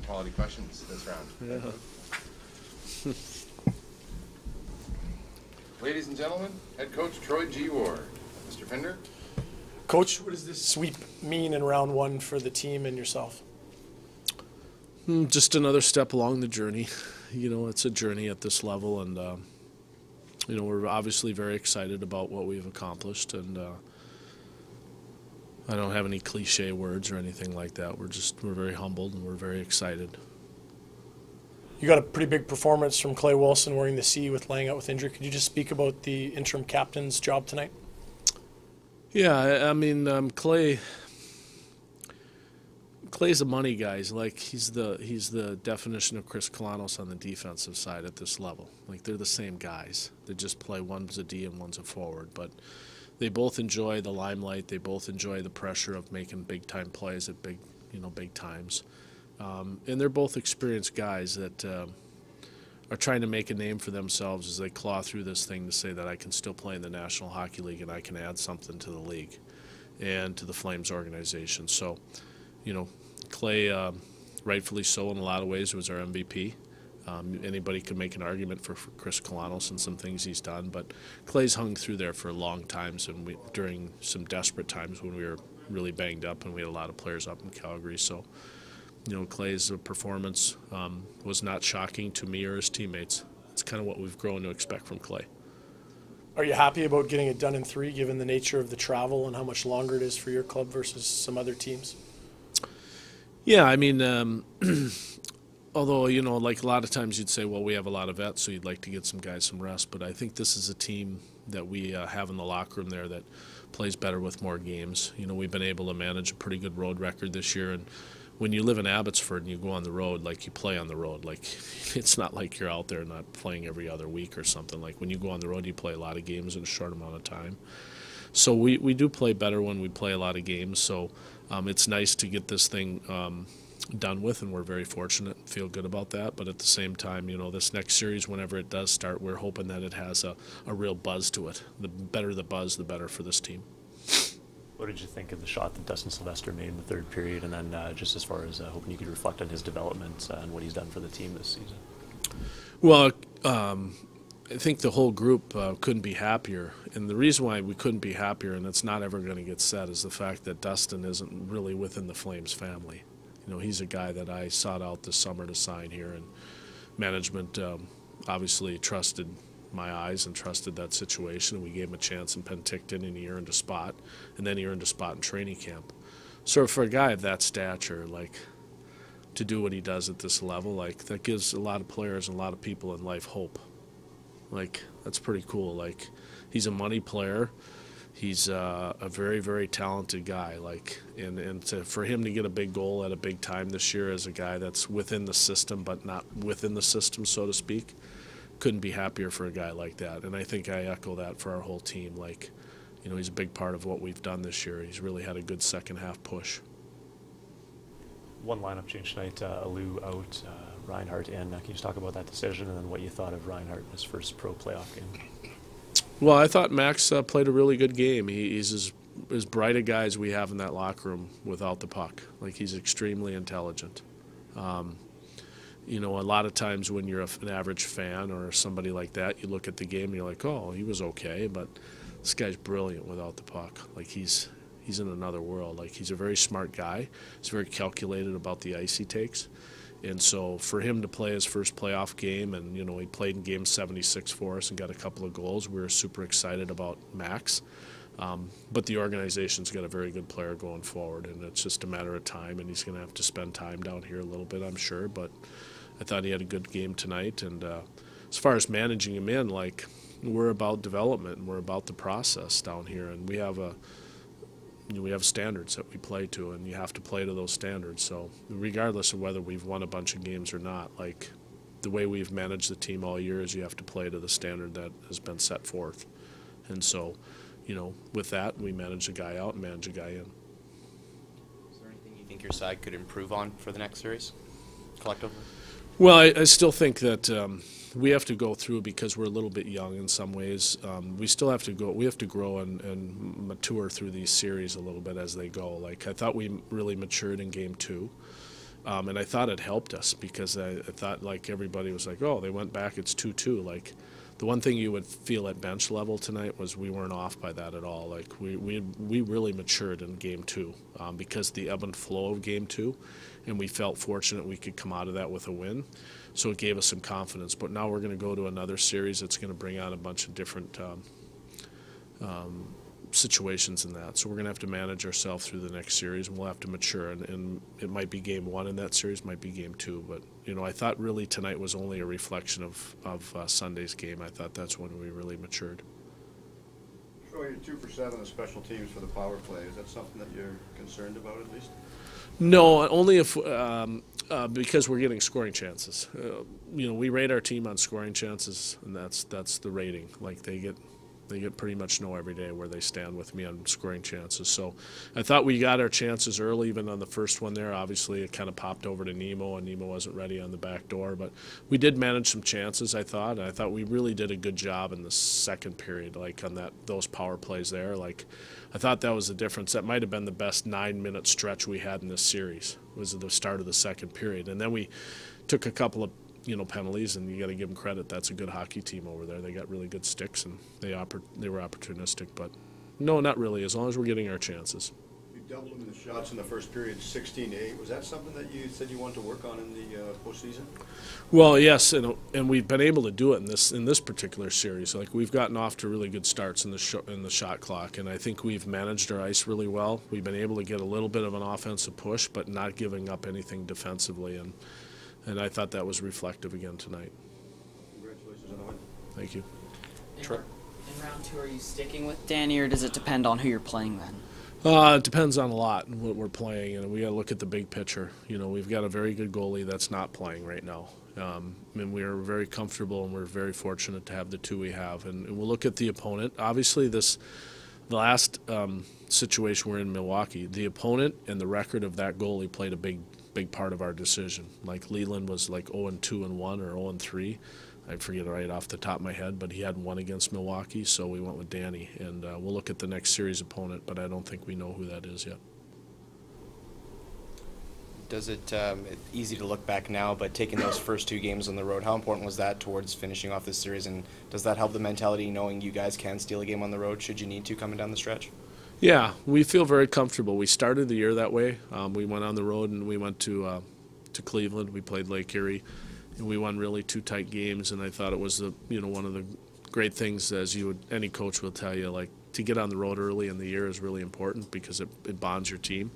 quality questions this round. Yeah. Ladies and gentlemen, head coach Troy G. Ward. Mr. Pinder. Coach, what does this sweep mean in round one for the team and yourself? Just another step along the journey. You know, it's a journey at this level, and you know, we're obviously very excited about what we've accomplished, and I don't have any cliche words or anything like that. We're very humbled and we're very excited. You got a pretty big performance from Clay Wilson wearing the C with laying out with injury. Could you just speak about the interim captain's job tonight? Yeah, I mean, Clay's a money guy. He's the definition of Chris Kalanos on the defensive side at this level. Like, they're the same guys. They just play, one's a D and one's a forward, but they both enjoy the limelight. They both enjoy the pressure of making big time plays at big times. And they're both experienced guys that are trying to make a name for themselves as they claw through this thing to say that I can still play in the National Hockey League and I can add something to the league and to the Flames organization. So, you know, Clay, rightfully so in a lot of ways, was our MVP. Anybody could make an argument for Chris Kalanos and some things he's done, but Clay's hung through there for long times, and during some desperate times when we were really banged up and we had a lot of players up in Calgary. So, you know, Clay's performance was not shocking to me or his teammates. It's kind of what we've grown to expect from Clay. Are you happy about getting it done in 3, given the nature of the travel and how much longer it is for your club versus some other teams? Yeah, I mean, although, you know, like a lot of times you'd say, well, we have a lot of vets, so you'd like to get some guys some rest. But I think this is a team that we have in the locker room there that plays better with more games. You know, we've been able to manage a pretty good road record this year, and when you live in Abbotsford and you go on the road, like, you play on the road. Like, it's not like you're out there not playing every other week or something. Like, when you go on the road, you play a lot of games in a short amount of time. So we do play better when we play a lot of games. So it's nice to get this thing done with, and we're very fortunate and feel good about that. But at the same time, you know, this next series, whenever it does start, we're hoping that it has a real buzz to it. The better the buzz, the better for this team. What did you think of the shot that Dustin Sylvester made in the third period, and then just as far as hoping you could reflect on his development and what he's done for the team this season? Well, I think the whole group couldn't be happier, and the reason why we couldn't be happier, and it's not ever going to get said, is the fact that Dustin isn't really within the Flames family. You know, he's a guy that I sought out this summer to sign here, and management obviously trusted my eyes and trusted that situation. We gave him a chance in Penticton, and he earned a spot, and then he earned a spot in training camp. So for a guy of that stature, like, to do what he does at this level, like, that gives a lot of players and a lot of people in life hope. Like, that's pretty cool. Like, he's a money player. He's a very, very talented guy. Like, and for him to get a big goal at a big time this year as a guy that's within the system but not within the system, so to speak, couldn't be happier for a guy like that. And I think I echo that for our whole team. Like, you know, he's a big part of what we've done this year. He's really had a good second half push. One lineup change tonight, Alou out, Reinhart in. Can you just talk about that decision and then what you thought of Reinhart in his first pro playoff game? Well, I thought Max played a really good game. He's as bright a guy as we have in that locker room without the puck. Like, he's extremely intelligent. You know, a lot of times when you're an average fan or somebody like that, you look at the game and you're like, oh, he was okay, but this guy's brilliant without the puck. Like, he's in another world. Like, he's a very smart guy. He's very calculated about the ice he takes. And so for him to play his first playoff game, and, you know, he played in game 76 for us and got a couple of goals, we were super excited about Max. But the organization's got a very good player going forward, and it's just a matter of time, and he's going to have to spend time down here a little bit, I'm sure. But I thought he had a good game tonight. And as far as managing him in, like, we're about development and we're about the process down here, and we have standards that we play to, and you have to play to those standards. So regardless of whether we've won a bunch of games or not, like, the way we've managed the team all year is you have to play to the standard that has been set forth. And so, you know, with that, we manage a guy out and manage a guy in. Is there anything you think your side could improve on for the next series, collectively? Well, I still think that we have to go through, because we're a little bit young in some ways. We still have to go. We have to grow and mature through these series a little bit as they go. Like, I thought we really matured in Game 2, And I thought it helped us because I thought, like, everybody was like, oh, they went back, it's 2-2. Like, the one thing you would feel at bench level tonight was we weren't off by that at all. Like, we really matured in Game 2 because the ebb and flow of Game 2, and we felt fortunate we could come out of that with a win. So it gave us some confidence. But now we're going to go to another series that's going to bring out a bunch of different situations in that. So we're going to have to manage ourselves through the next series, and we'll have to mature. And it might be Game 1 in that series, might be Game 2. But, you know, I thought really tonight was only a reflection of Sunday's game. I thought that's when we really matured. Troy, you're 2 for 7 on special teams for the power play. Is that something that you're concerned about at least? No, only if because we're getting scoring chances. You know, we rate our team on scoring chances, and that's the rating. Like, they get pretty much know every day where they stand with me on scoring chances. So I thought we got our chances early, even on the first one there. Obviously, it kind of popped over to Nemo, and Nemo wasn't ready on the back door. But we did manage some chances, I thought. And I thought we really did a good job in the second period, like on those power plays there. Like, I thought that was the difference. That might have been the best 9-minute stretch we had in this series, was at the start of the second period. And then we took a couple of penalties, and you got to give them credit. That's a good hockey team over there. They got really good sticks, and they were opportunistic. But no, not really. As long as we're getting our chances. You doubled them in the shots in the first period, 16-8. Was that something that you said you wanted to work on in the postseason? Well, yes, and we've been able to do it in this particular series. Like, we've gotten off to really good starts in the shot clock, and I think we've managed our ice really well. We've been able to get a little bit of an offensive push, but not giving up anything defensively. And I thought that was reflective again tonight. Congratulations on the win. Thank you. In round 2, are you sticking with Danny, or does it depend on who you're playing then? It depends on a lot what we're playing, and we got to look at the big picture. You know, we've got a very good goalie that's not playing right now. And we are very comfortable, and we're very fortunate to have the 2 we have. And we'll look at the opponent. Obviously, the last situation we're in Milwaukee, the opponent and the record of that goalie played a big part of our decision. Like, Leland was like 0-2-1 or 0-3. I forget right off the top of my head, but he hadn't won against Milwaukee, so we went with Danny. And we'll look at the next series opponent, but I don't think we know who that is yet. Does it's easy to look back now, but taking those first 2 games on the road, how important was that towards finishing off this series, and does that help the mentality knowing you guys can steal a game on the road should you need to coming down the stretch? Yeah, we feel very comfortable. We started the year that way. We went on the road, and we went to Cleveland. We played Lake Erie, and we won really 2 tight games. And I thought it was one of the great things, as any coach will tell you, like, to get on the road early in the year is really important because it bonds your team.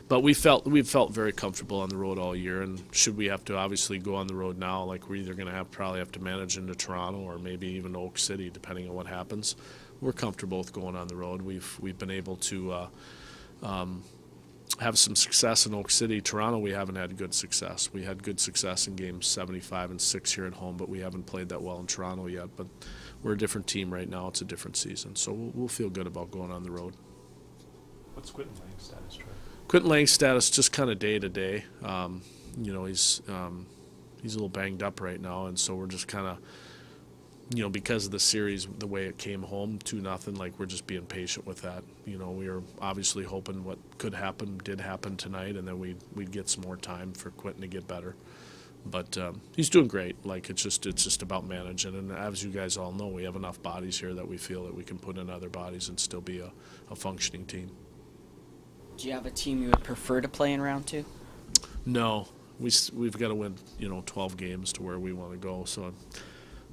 But we felt very comfortable on the road all year. And should we have to obviously go on the road now, like, we're either going to probably have to manage into Toronto or maybe even Oak City, depending on what happens. We're comfortable with going on the road. We've been able to have some success in Oak City. Toronto, we haven't had good success. We had good success in games 75 and 6 here at home, but we haven't played that well in Toronto yet. But we're a different team right now. It's a different season, so we'll feel good about going on the road. What's Quentin Lang's status, Troy? Quentin Lang's status just kind of day to day. He's a little banged up right now, and so we're just kind of, because of the series, the way it came home, 2-0, like, we're just being patient with that. We were obviously hoping what could happen did happen tonight, and then we'd get some more time for Quentin to get better. But he's doing great. Like, it's just about managing. And as you guys all know, we have enough bodies here that we feel that we can put in other bodies and still be a functioning team. Do you have a team you would prefer to play in round 2? No. We've got to win, 12 games to where we want to go. So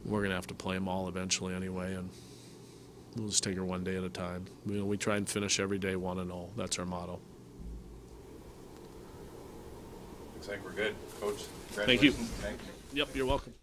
we're going to have to play them all eventually anyway, and we'll just take it one day at a time. We try and finish every day 1-0. That's our motto. Looks like we're good. Coach, Thank you. congratulations. Thank you. Yep, you're welcome.